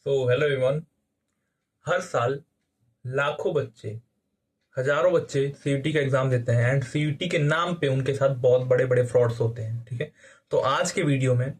Hello everyone. हर साल लाखों बच्चे, हजारों बच्चे सीयूटी का एग्जाम देते हैं एंड सीयूटी के नाम पे उनके साथ बहुत बड़े बड़े फ्रॉड्स होते हैं। ठीक है, तो आज के वीडियो में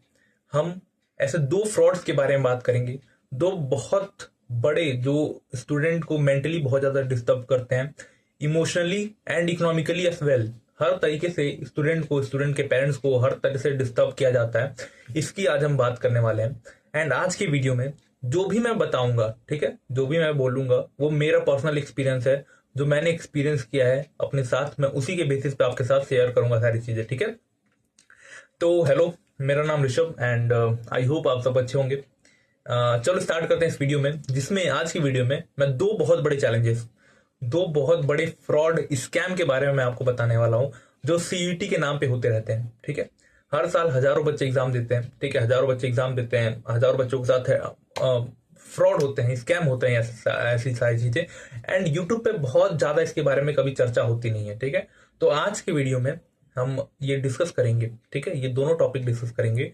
हम ऐसे दो फ्रॉड्स के बारे में बात करेंगे। दो बहुत बड़े जो स्टूडेंट को मेंटली बहुत ज्यादा डिस्टर्ब करते हैं, emotionally and economically as well. हर तरीके से स्टूडेंट को, स्टूडेंट के पेरेंट्स को हर तरह से डिस्टर्ब किया जाता है। इसकी आज हम बात करने वाले हैं। एंड आज की वीडियो में जो भी मैं बताऊंगा, ठीक है, जो भी मैं बोलूंगा वो मेरा पर्सनल एक्सपीरियंस है, जो मैंने एक्सपीरियंस किया है अपने साथ। मैं उसी के बेसिस पे आपके साथ शेयर करूंगा सारी चीजें। ठीक है, तो हेलो, मेरा नाम ऋषभ एंड आई होप आप सब अच्छे होंगे। चलो स्टार्ट करते हैं इस वीडियो में, जिसमें आज की वीडियो में मैं दो बहुत बड़े चैलेंजेस, दो बहुत बड़े फ्रॉड स्कैम के बारे में मैं आपको बताने वाला हूं, जो सीयूटी के नाम पे होते रहते हैं। ठीक है, हर साल हजारों बच्चे एग्जाम देते हैं। ठीक है, हजारों बच्चे एग्जाम देते हैं, हजारों बच्चों के साथ फ्रॉड होते हैं, स्कैम होते हैं, ऐसी सारी चीजें। एंड यूट्यूब पे बहुत ज्यादा इसके बारे में कभी चर्चा होती नहीं है। ठीक है, तो आज की वीडियो में हम ये डिस्कस करेंगे। ठीक है, ये दोनों टॉपिक डिस्कस करेंगे,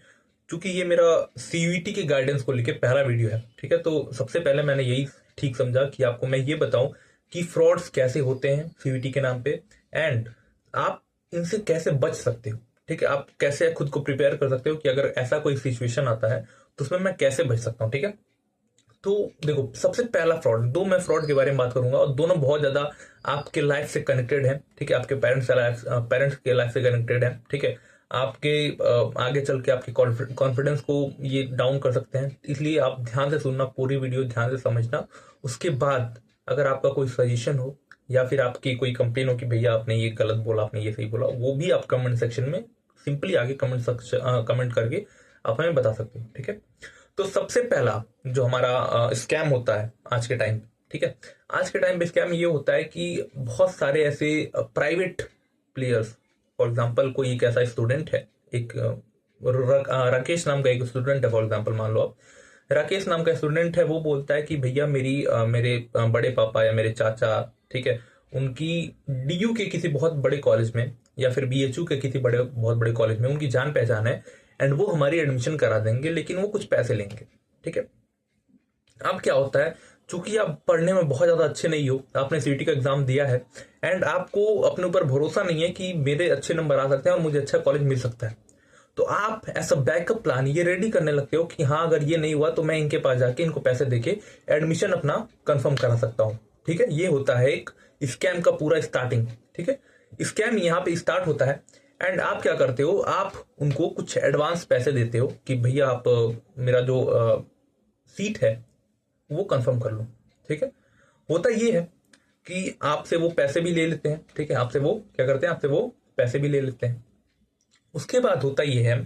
क्योंकि ये मेरा सीयूटी के गाइडेंस को लेकर पहला वीडियो है। ठीक है, तो सबसे पहले मैंने यही ठीक समझा कि आपको मैं ये बताऊं कि फ्रॉड्स कैसे होते हैं सीयूटी के नाम पे, एंड आप इनसे कैसे बच सकते हो। ठीक है, आप कैसे खुद को प्रिपेयर कर सकते हो कि अगर ऐसा कोई सिचुएशन आता है तो उसमें मैं कैसे बच सकता हूँ। ठीक है, तो देखो, सबसे पहला फ्रॉड, दो मैं फ्रॉड के बारे में बात करूंगा और दोनों बहुत ज्यादा आपके लाइफ से कनेक्टेड है। ठीक है, आपके पेरेंट्स के लाइफ से कनेक्टेड है। ठीक है, आपके आगे चल के आपके कॉन्फिडेंस को ये डाउन कर सकते हैं, इसलिए आप ध्यान से सुनना, पूरी वीडियो ध्यान से समझना। उसके बाद अगर आपका कोई सजेशन हो या फिर आपकी कोई कंप्लेन हो कि भैया आपने ये गलत बोला, आपने ये सही बोला, वो भी आप कमेंट सेक्शन में सिंपली आगे कमेंट करके आप हमें बता सकते हो। ठीक है, तो सबसे पहला जो हमारा स्कैम होता है आज के टाइम पे, ठीक है, आज के टाइम पे स्कैम ये होता है कि बहुत सारे ऐसे प्राइवेट प्लेयर्स, फॉर एग्जांपल कोई एक ऐसा स्टूडेंट है, एक राकेश नाम का एक स्टूडेंट है, फॉर एग्जांपल मान लो आप, राकेश नाम का स्टूडेंट है, वो बोलता है कि भैया मेरे बड़े पापा या मेरे चाचा, ठीक है, उनकी डीयू के किसी बहुत बड़े कॉलेज में या फिर बीएचयू के किसी बहुत बड़े कॉलेज में उनकी जान पहचान है एंड वो हमारी एडमिशन करा देंगे, लेकिन वो कुछ पैसे लेंगे। ठीक है, अब क्या होता है, चूंकि आप पढ़ने में बहुत ज्यादा अच्छे नहीं हो, आपने सीटी का एग्जाम दिया है एंड आपको अपने ऊपर भरोसा नहीं है कि मेरे अच्छे नंबर आ सकते हैं और मुझे अच्छा कॉलेज मिल सकता है, तो आप ऐसा बैकअप प्लान ये रेडी करने लगते हो कि हाँ, अगर ये नहीं हुआ तो मैं इनके पास जाके इनको पैसे देके एडमिशन अपना कंफर्म करा सकता हूँ। ठीक है, ये होता है एक स्कैम का पूरा स्टार्टिंग। ठीक है, स्कैम यहाँ पे स्टार्ट होता है एंड आप क्या करते हो, आप उनको कुछ एडवांस पैसे देते हो कि भैया आप मेरा जो सीट है वो कंफर्म कर लो। ठीक है, होता ये है कि आपसे वो पैसे भी ले लेते हैं। ठीक है, आपसे वो क्या करते हैं, आपसे वो पैसे भी ले लेते हैं। उसके बाद होता ये है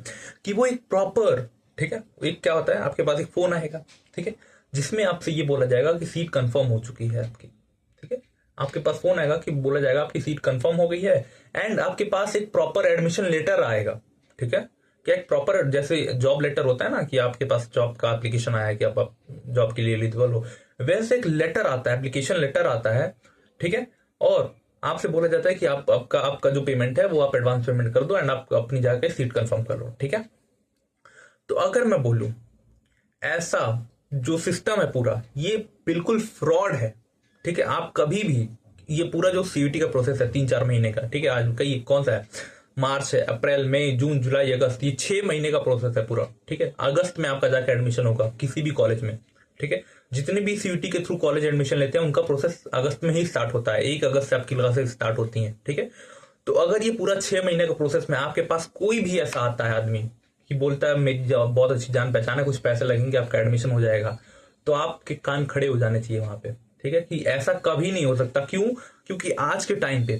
कि वो एक प्रॉपर, ठीक है, एक क्या होता है, आपके पास एक फोन आएगा, ठीक है, जिसमें आपसे ये बोला जाएगा कि सीट कंफर्म हो चुकी है आपकी। ठीक है, आपके पास फोन आएगा कि बोला जाएगा आपकी सीट कंफर्म हो गई है एंड आपके पास एक प्रॉपर एडमिशन लेटर आएगा। ठीक है, क्या एक प्रॉपर जैसे जॉब लेटर होता है ना, कि आपके पास जॉब का एप्लीकेशन आया है कि आप जॉब के लिए एलिजिबल हो, वैसे एक लेटर आता है, एप्लीकेशन लेटर आता है। ठीक है, और आपसे बोला जाता है कि आपका आपका जो पेमेंट है वो आप एडवांस पेमेंट कर दो एंड आप अपनी जाके सीट कंफर्म कर लो। ठीक है, तो अगर मैं बोलूं, ऐसा जो सिस्टम है पूरा, ये बिल्कुल फ्रॉड है। ठीक है, आप कभी भी, ये पूरा जो सीयूटी का प्रोसेस है 3-4 महीने का, ठीक है, आज कई कौन सा है, मार्च है, अप्रैल, मई, जून, जुलाई, अगस्त, ये 6 महीने का प्रोसेस है पूरा। ठीक है, अगस्त में आपका जाके एडमिशन होगा किसी भी कॉलेज में। ठीक है, जितने भी सीयूटी के थ्रू कॉलेज एडमिशन लेते हैं उनका प्रोसेस अगस्त में ही स्टार्ट होता है, 1 अगस्त से आपकी क्लासेस स्टार्ट होती हैं। ठीक है, तो अगर ये पूरा 6 महीने का प्रोसेस में आपके पास कोई भी ऐसा आता है आदमी कि बोलता है मेरी बहुत अच्छी जान पहचान है, कुछ पैसे लगेंगे, आपका एडमिशन हो जाएगा, तो आपके कान खड़े हो जाने चाहिए वहां पे। ठीक है, कि ऐसा कभी नहीं हो सकता। क्यों? क्योंकि आज के टाइम पे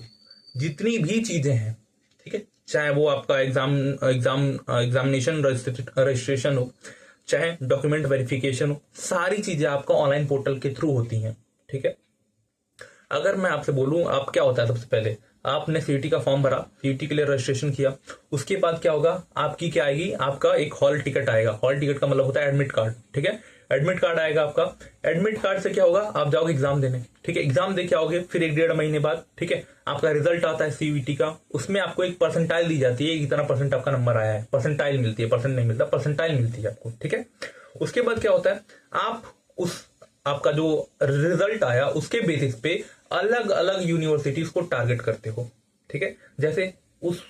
जितनी भी चीजें हैं, ठीक है, चाहे वो आपका एग्जामिनेशन रजिस्ट्रेशन हो, चाहे डॉक्यूमेंट वेरिफिकेशन हो, सारी चीजें आपका ऑनलाइन पोर्टल के थ्रू होती हैं। ठीक है, अगर मैं आपसे बोलूं, आप क्या होता है, सबसे पहले आपने सीयूटी का फॉर्म भरा, सीयूटी के लिए रजिस्ट्रेशन किया, उसके बाद क्या होगा, आपकी क्या आएगी, आपका एक हॉल टिकट आएगा। हॉल टिकट का मतलब होता है एडमिट कार्ड। ठीक है, एडमिट कार्ड आएगा आपका, एडमिट कार्ड से क्या होगा, आप जाओगे एग्जाम देने। ठीक है, एग्जाम दे के आओगे, फिर 1-1.5 महीने बाद, ठीक है, आपका रिजल्ट आता है सीयूटी का, उसमें आपको एक परसेंटाइल दी जाती है, इतना परसेंट आपका नंबर आया है, परसेंटाइल मिलती है, परसेंट नहीं मिलता, परसेंटाइल मिलती है आपको। ठीक है, उसके बाद क्या होता है, आप उस आपका जो रिजल्ट आया उसके बेसिस पे अलग अलग यूनिवर्सिटीज को टारगेट करते हो, ठीक है। जैसे उस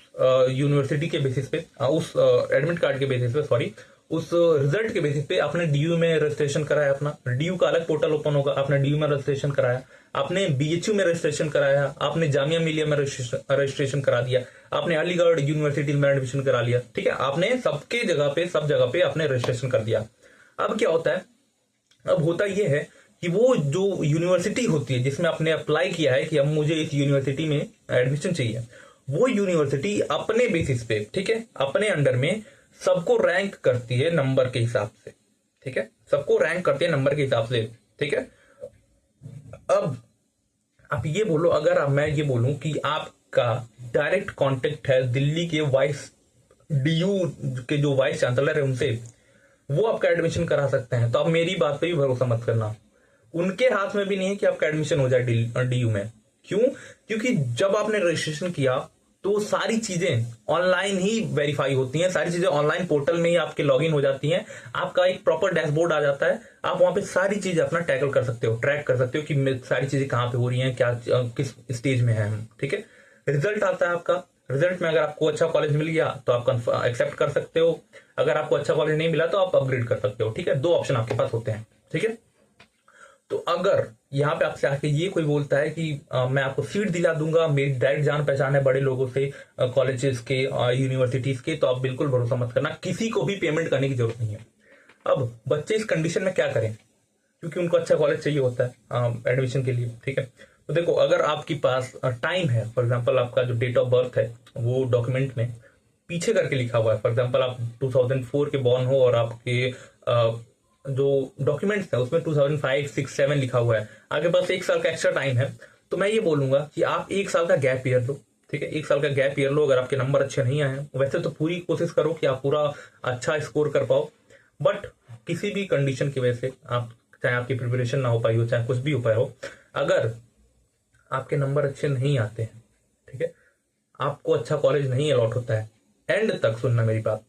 यूनिवर्सिटी के बेसिस पे, उस एडमिट कार्ड के बेसिस पे, सॉरी, उस रिजल्ट के बेसिस पे आपने डीयू में रजिस्ट्रेशन कराया, अपना डीयू का अलग पोर्टल ओपन होगा, आपने डीयू में रजिस्ट्रेशन कराया, आपने बीएचयू में रजिस्ट्रेशन कराया, आपने जामिया मिलिया में रजिस्ट्रेशन करा दिया, आपने अलीगढ़ यूनिवर्सिटी में एडमिशन करा लिया, ठीक है। आपने सबके जगह पे, सब जगह पे आपने रजिस्ट्रेशन कर दिया। अब क्या होता है, अब होता यह है कि वो जो यूनिवर्सिटी होती है जिसमें आपने अप्लाई किया है कि अब मुझे इस यूनिवर्सिटी में एडमिशन चाहिए, वो यूनिवर्सिटी अपने बेसिस पे, ठीक है, अपने अंडर में सबको रैंक करती है नंबर के हिसाब से, ठीक है, सबको रैंक करती है नंबर के हिसाब से, ठीक है। अब आप ये बोलो, अगर अब मैं ये बोलूं कि आपका डायरेक्ट कांटेक्ट है दिल्ली के वाइस डीयू के जो वाइस चांसलर है उनसे, वो आपका एडमिशन करा सकते हैं, तो आप मेरी बात पे भी भरोसा मत करना। उनके हाथ में भी नहीं है कि आपका एडमिशन हो जाए डीयू में। क्यों? क्योंकि जब आपने रजिस्ट्रेशन किया तो सारी चीजें ऑनलाइन ही वेरीफाई होती हैं, सारी चीजें ऑनलाइन पोर्टल में ही आपके लॉगिन हो जाती हैं, आपका एक प्रॉपर डैशबोर्ड आ जाता है, आप वहां पे सारी चीजें अपना टैकल कर सकते हो, ट्रैक कर सकते हो कि सारी चीजें कहाँ पे हो रही हैं, क्या किस स्टेज में है हम, ठीक है। रिजल्ट आता है आपका, रिजल्ट में अगर आपको अच्छा कॉलेज मिल गया तो आप एक्सेप्ट कर सकते हो, अगर आपको अच्छा कॉलेज नहीं मिला तो आप अपग्रेड कर सकते हो, ठीक है। दो ऑप्शन आपके पास होते हैं, ठीक है। तो अगर यहाँ पे आपसे आके ये कोई बोलता है कि मैं आपको सीट दिला दूंगा, मेरी डायरेक्ट जान पहचान है बड़े लोगों से, कॉलेजेस के, यूनिवर्सिटीज के, तो आप बिल्कुल भरोसा मत करना, किसी को भी पेमेंट करने की जरूरत नहीं है। अब बच्चे इस कंडीशन में क्या करें, क्योंकि उनको अच्छा कॉलेज चाहिए होता है एडमिशन के लिए, ठीक है। तो देखो, अगर आपके पास टाइम है, फॉर एग्जाम्पल आपका जो डेट ऑफ बर्थ है वो डॉक्यूमेंट में पीछे करके लिखा हुआ है, फॉर एग्जाम्पल आप 2004 के बॉर्न हो और आपके जो डॉक्यूमेंट्स है उसमें 2005, 6, 7 लिखा हुआ है, आपके पास एक साल का एक्स्ट्रा टाइम है, तो मैं ये बोलूंगा कि आप एक साल का गैप ईयर लो, ठीक है। एक साल का गैप ईयर लो। अगर आपके नंबर अच्छे नहीं आए हैं, वैसे तो पूरी कोशिश करो कि आप पूरा अच्छा स्कोर कर पाओ, बट किसी भी कंडीशन की वजह से, आप चाहे आपकी प्रिपरेशन ना हो पाई हो, चाहे कुछ भी हो पाया हो, अगर आपके नंबर अच्छे नहीं आते हैं, ठीक है, आपको अच्छा कॉलेज नहीं अलॉट होता है, एंड तक सुनना मेरी बात,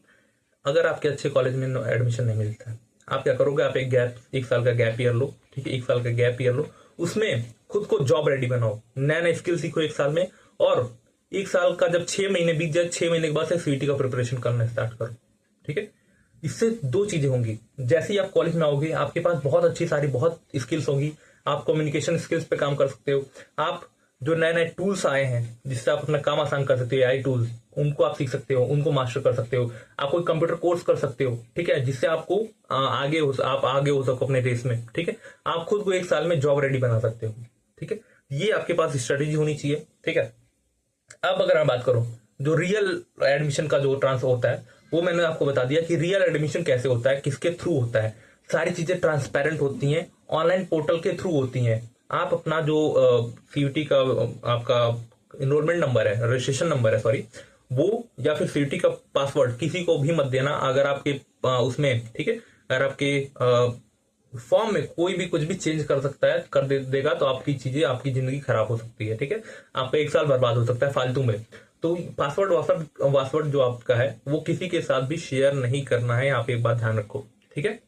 अगर आपके अच्छे कॉलेज में एडमिशन नहीं मिलता है, आप क्या करोगे, आप एक साल का गैप ईयर लो, ठीक है, एक साल का गैप ईयर लो, उसमें खुद को जॉब रेडी बनाओ, नया नया स्किल सीखो एक साल में, और एक साल का जब 6 महीने बीत जाए, 6 महीने के बाद से सीईटी का प्रिपरेशन करना स्टार्ट करो, ठीक है। इससे दो चीजें होंगी, जैसे ही आप कॉलेज में आओगे आपके पास बहुत अच्छी सारी बहुत स्किल्स होगी, आप कम्युनिकेशन स्किल्स पे काम कर सकते हो, आप जो नए नए टूल्स आए हैं जिससे आप अपना काम आसान कर सकते हो, एआई टूल्स, उनको आप सीख सकते हो, उनको मास्टर कर सकते हो, आप कोई कंप्यूटर कोर्स कर सकते हो, ठीक है, जिससे आपको आप आगे हो सको अपने रेस में, ठीक है। आप खुद को एक साल में जॉब रेडी बना सकते हो, ठीक है। ये आपके पास स्ट्रेटेजी होनी चाहिए, ठीक है। अब अगर मैं बात करूं जो रियल एडमिशन का जो ट्रांसफर होता है, वो मैंने आपको बता दिया कि रियल एडमिशन कैसे होता है, किसके थ्रू होता है, सारी चीजें ट्रांसपेरेंट होती हैं, ऑनलाइन पोर्टल के थ्रू होती हैं। आप अपना जो सीयूटी का आपका इनरोलमेंट नंबर है, रजिस्ट्रेशन नंबर है, सॉरी, वो या फिर सीयूटी का पासवर्ड किसी को भी मत देना। अगर आपके उसमें, ठीक है, अगर आपके फॉर्म में कोई भी कुछ भी चेंज कर सकता है, देगा, तो आपकी चीजें, आपकी जिंदगी खराब हो सकती है, ठीक है। आपका एक साल बर्बाद हो सकता है फालतू में। तो पासवर्ड जो आपका है वो किसी के साथ भी शेयर नहीं करना है, आप एक बात ध्यान रखो, ठीक है।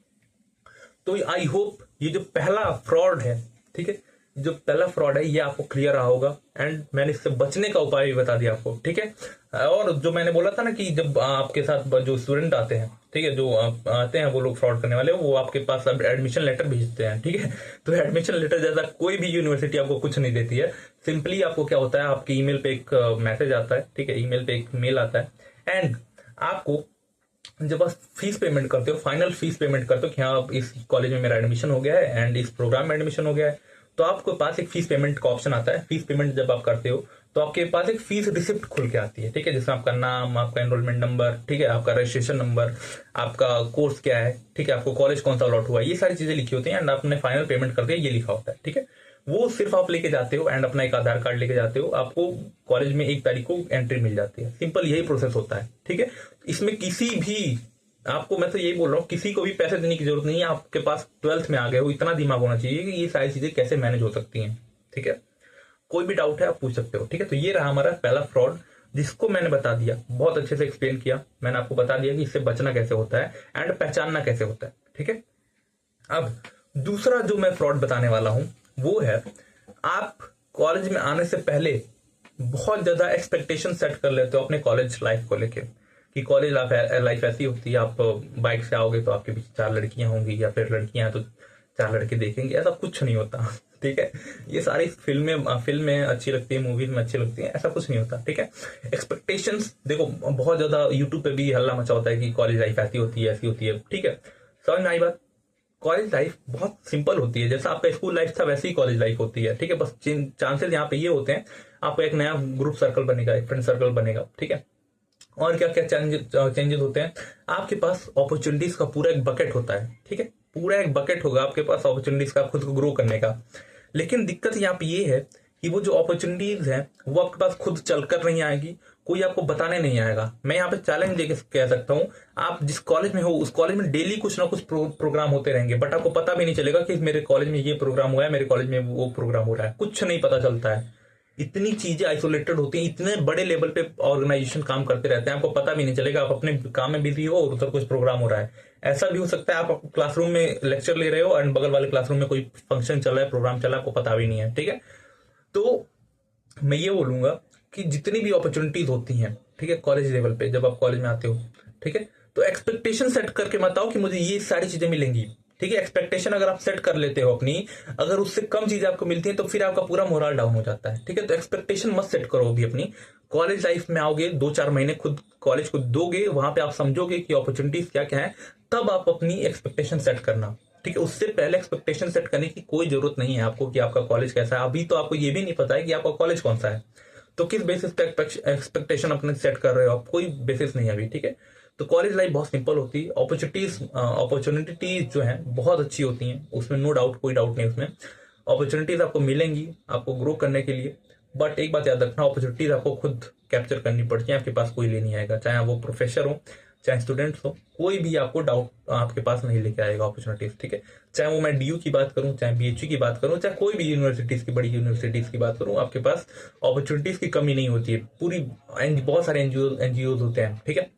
तो आई होप ये जो पहला फ्रॉड है, ठीक है, जो पहला फ्रॉड है ये आपको क्लियर रहा होगा, एंड मैंने इससे बचने का उपाय भी बता दिया आपको, ठीक है। और जो मैंने बोला था ना कि जब आपके साथ जो स्टूडेंट आते हैं, ठीक है, जो आते हैं वो लोग फ्रॉड करने वाले, वो आपके पास अब एडमिशन लेटर भेजते हैं, ठीक है। तो एडमिशन लेटर जैसा कोई भी यूनिवर्सिटी आपको कुछ नहीं देती है, सिंपली आपको क्या होता है, आपके ईमेल पे एक मैसेज आता है, ठीक है, ईमेल पे एक मेल आता है, एंड आपको जब आप फीस पेमेंट करते हो, फाइनल फीस पेमेंट करते हो कि हाँ इस कॉलेज में मेरा एडमिशन हो गया है एंड इस प्रोग्राम में एडमिशन हो गया है, तो आपके पास एक फीस पेमेंट का ऑप्शन आता है। फीस पेमेंट जब आप करते हो तो आपके पास एक फीस रिसिप्ट खुल के आती है, ठीक है, जिसमें आपका नाम, आपका एनरोलमेंट नंबर, ठीक है, आपका रजिस्ट्रेशन नंबर, आपका कोर्स क्या है, ठीक है, आपको कॉलेज कौन सा अलॉट हुआ है, ये सारी चीजें लिखी होती हैं, एंड आपने फाइनल पेमेंट करते हैं, ये लिखा होता है, ठीक है। वो सिर्फ आप लेके जाते हो एंड अपना एक आधार कार्ड लेके जाते हो, आपको कॉलेज में 1 तारीख को एंट्री मिल जाती है। सिंपल यही प्रोसेस होता है, ठीक है। इसमें किसी भी, आपको मैं तो यही बोल रहा हूँ, किसी को भी पैसे देने की जरूरत नहीं है। आपके पास 12th में आ गए हो, इतना दिमाग होना चाहिए कि ये सारी चीजें कैसे मैनेज हो सकती हैं, ठीक है। कोई भी डाउट है आप पूछ सकते हो, ठीक है। तो ये रहा हमारा पहला फ्रॉड, जिसको मैंने बता दिया, बहुत अच्छे से एक्सप्लेन किया, मैंने आपको बता दिया कि इससे बचना कैसे होता है एंड पहचानना कैसे होता है, ठीक है। अब दूसरा जो मैं फ्रॉड बताने वाला हूं वो है, आप कॉलेज में आने से पहले बहुत ज्यादा एक्सपेक्टेशन सेट कर लेते हो अपने कॉलेज लाइफ को लेके, कि कॉलेज लाइफ ऐसी होती है, आप बाइक से आओगे तो आपके पीछे 4 लड़कियां होंगी, या फिर लड़कियां तो 4 लड़के देखेंगे। ऐसा कुछ नहीं होता, ठीक है। ये सारी फिल्में अच्छी लगती है, मूवीज में अच्छी लगती है, ऐसा कुछ नहीं होता, ठीक है। एक्सपेक्टेशंस देखो, बहुत ज्यादा यूट्यूब पे भी हल्ला मचा होता है कि कॉलेज लाइफ ऐसी होती है, ऐसी होती है, ठीक है। समझ में आई बात? कॉलेज लाइफ बहुत सिंपल होती है, जैसा आपका स्कूल लाइफ था वैसे ही कॉलेज लाइफ होती है, ठीक है। बस चांसेस यहाँ पे ये होते हैं, आपको एक नया ग्रुप सर्कल बनेगा, एक फ्रेंड सर्कल बनेगा, ठीक है। और क्या क्या चेंजेस होते हैं, आपके पास अपॉर्चुनिटीज का पूरा एक बकेट होता है, ठीक है। पूरा एक बकेट होगा आपके पास अपॉर्चुनिटीज का, खुद को ग्रो करने का। लेकिन दिक्कत यहाँ पे ये है कि वो जो अपॉर्चुनिटीज है वो आपके पास खुद चलकर नहीं आएगी, कोई आपको बताने नहीं आएगा। मैं यहाँ पे चैलेंज देके कह सकता हूँ, आप जिस कॉलेज में हो उस कॉलेज में डेली कुछ ना कुछ प्रोग्राम होते रहेंगे, बट आपको पता भी नहीं चलेगा कि मेरे कॉलेज में ये प्रोग्राम हुआ है, मेरे कॉलेज में वो प्रोग्राम हो रहा है, कुछ नहीं पता चलता है। इतनी चीजें आइसोलेटेड होती हैं, इतने बड़े लेवल पे ऑर्गेनाइजेशन काम करते रहते हैं, आपको पता भी नहीं चलेगा, आप अपने काम में बिजी हो और उधर कुछ प्रोग्राम हो रहा है। ऐसा भी हो सकता है आप क्लासरूम में लेक्चर ले रहे हो एंड बगल वाले क्लासरूम में कोई फंक्शन चल रहा है, प्रोग्राम चल रहा है, आपको पता भी नहीं है, ठीक है। तो मैं ये बोलूंगा कि जितनी भी अपॉर्चुनिटीज होती हैं, ठीक है, कॉलेज लेवल पे जब आप कॉलेज में आते हो, ठीक है, तो एक्सपेक्टेशन सेट करके मत आओ कि मुझे ये सारी चीजें मिलेंगी, ठीक है। एक्सपेक्टेशन अगर आप सेट कर लेते हो अपनी, अगर उससे कम चीजें आपको मिलती हैं तो फिर आपका पूरा मोरल डाउन हो जाता है, ठीक है। तो एक्सपेक्टेशन मत सेट करो अभी अपनी। कॉलेज लाइफ में आओगे, 2-4 महीने खुद कॉलेज को दोगे, वहां पे आप समझोगे कि अपॉर्चुनिटीज क्या क्या है, तब आप अपनी एक्सपेक्टेशन सेट करना, ठीक है। उससे पहले एक्सपेक्टेशन सेट करने की कोई जरूरत नहीं है आपको कि आपका कॉलेज कैसा है। अभी तो आपको ये भी नहीं पता है कि आपका कॉलेज कौन सा है, तो किस बेसिस पे एक्सपेक्टेशन अपने सेट कर रहे हो आप, कोई बेसिस नहीं है अभी, ठीक है। तो कॉलेज लाइफ बहुत सिंपल होती है, अपॉर्चुनिटीज जो है बहुत अच्छी होती हैं, उसमें नो डाउट, कोई डाउट नहीं उसमें। अपॉर्चुनिटीज आपको मिलेंगी आपको ग्रो करने के लिए, बट एक बात याद रखना, अपॉर्चुनिटीज आपको खुद कैप्चर करनी पड़ती है, आपके पास कोई ले नहीं आएगा, चाहे वो प्रोफेसर हो चाहे स्टूडेंट्स हो, कोई भी आपको डाउट आपके पास नहीं लेके आएगा अपॉर्चुनिटीज, ठीक है। चाहे वो मैं डीयू की बात करूं, चाहे बीएचयू की बात करूं, चाहे कोई भी यूनिवर्सिटीज की, बड़ी यूनिवर्सिटीज की बात करूं, आपके पास अपॉर्चुनिटीज की कमी नहीं होती है। पूरी बहुत सारे एनजीओ होते हैं, ठीक है।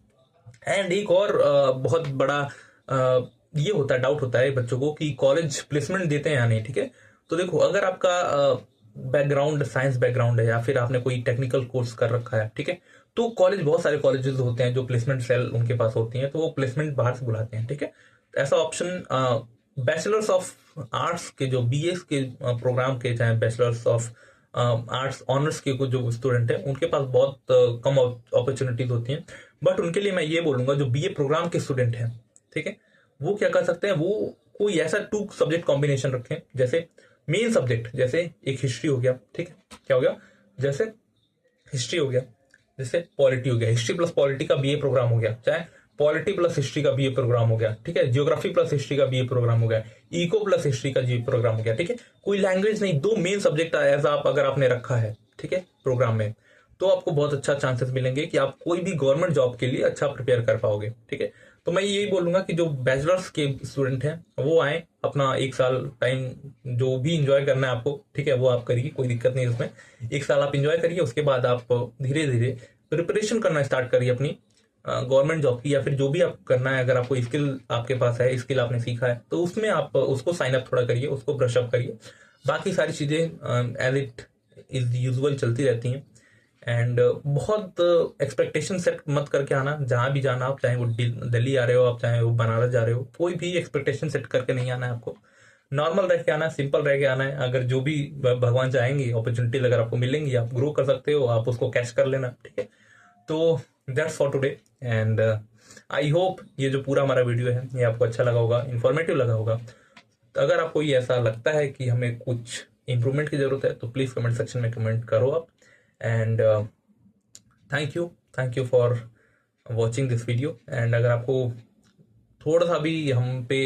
एंड एक और बहुत बड़ा ये होता है, डाउट होता है बच्चों को कि कॉलेज प्लेसमेंट देते हैं या नहीं, ठीक है। तो देखो, अगर आपका बैकग्राउंड साइंस बैकग्राउंड है या फिर आपने कोई टेक्निकल कोर्स कर रखा है, ठीक है, तो कॉलेज, बहुत सारे कॉलेजेस होते हैं जो प्लेसमेंट सेल उनके पास होती हैं, तो वो प्लेसमेंट बाहर से बुलाते हैं, ठीक है। तो ऐसा ऑप्शन बैचलर्स ऑफ आर्ट्स के जो बीएस के प्रोग्राम के, चाहे बैचलर्स ऑफ आर्ट्स ऑनर्स के जो स्टूडेंट है, उनके पास बहुत कम अपॉर्चुनिटीज होती हैं। बट उनके लिए मैं ये बोलूंगा, जो बीए प्रोग्राम के स्टूडेंट हैं, ठीक है, वो क्या कर सकते हैं, वो कोई ऐसा 2 सब्जेक्ट कॉम्बिनेशन रखें, जैसे मेन सब्जेक्ट, जैसे एक हिस्ट्री हो गया, ठीक है, क्या हो गया, जैसे हिस्ट्री हो गया, जैसे पॉलिटी हो गया, हिस्ट्री प्लस पॉलिटी का बीए प्रोग्राम हो गया, चाहे पॉलिटी प्लस हिस्ट्री का बीए प्रोग्राम हो गया, ठीक है, जियोग्राफी प्लस हिस्ट्री का बीए प्रोग्राम हो गया, इको प्लस हिस्ट्री का जी प्रोग्राम हो गया, ठीक है। कोई लैंग्वेज नहीं, 2 मेन सब्जेक्ट एज आप अगर आपने रखा है, ठीक है, प्रोग्राम में, तो आपको बहुत अच्छा चांसेस मिलेंगे कि आप कोई भी गवर्नमेंट जॉब के लिए अच्छा प्रिपेयर कर पाओगे, ठीक है। तो मैं यही बोलूंगा कि जो बैचलर्स के स्टूडेंट हैं वो आए, अपना 1 साल टाइम जो भी इंजॉय करना है आपको, ठीक है, वो आप करिए, कोई दिक्कत नहीं उसमें। 1 साल आप इंजॉय करिए, उसके बाद आप धीरे धीरे प्रिपरेशन करना स्टार्ट करिए अपनी गवर्नमेंट जॉब की, या फिर जो भी आप करना है। अगर आपको स्किल आपके पास है, स्किल आपने सीखा है, तो उसमें आप उसको साइन अप थोड़ा करिए, उसको ब्रश अप करिए। बाकी सारी चीजें एज इट इज यूजुअल चलती रहती हैं। एंड बहुत एक्सपेक्टेशन सेट मत करके आना, जहां भी जाना आप, चाहे वो दिल्ली आ रहे हो आप, चाहे वो बनारस जा रहे हो, कोई भी एक्सपेक्टेशन सेट करके नहीं आना है आपको। नॉर्मल रह के आना है, सिंपल रह के आना है। अगर जो भी भगवान चाहेंगे, अपॉर्चुनिटी अगर आपको मिलेंगी, आप ग्रो कर सकते हो, आप उसको कैच कर लेना, ठीक है। तो that's for today, and I hope ये जो पूरा हमारा वीडियो है ये आपको अच्छा लगा होगा, इन्फॉर्मेटिव लगा होगा। तो अगर आपको ये ऐसा लगता है कि हमें कुछ इंप्रूवमेंट की जरूरत है, तो प्लीज कमेंट सेक्शन में कमेंट करो आप। And thank you for watching this video. And अगर आपको थोड़ा सा भी हम पे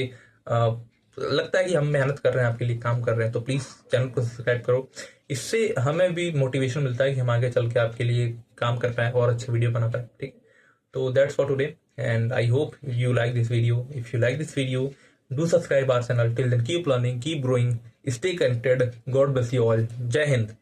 लगता है कि हम मेहनत कर रहे हैं, आपके लिए काम कर रहे हैं, तो प्लीज चैनल को सब्सक्राइब करो। इससे हमें भी मोटिवेशन मिलता है कि हम आगे चल के आपके लिए काम कर पाए और अच्छे वीडियो बना पाए, ठीक। तो that's for today, and I hope you like this video. If you like this video, do subscribe our channel. Till then, keep learning, keep growing, stay connected. God bless you all. Jai Hind.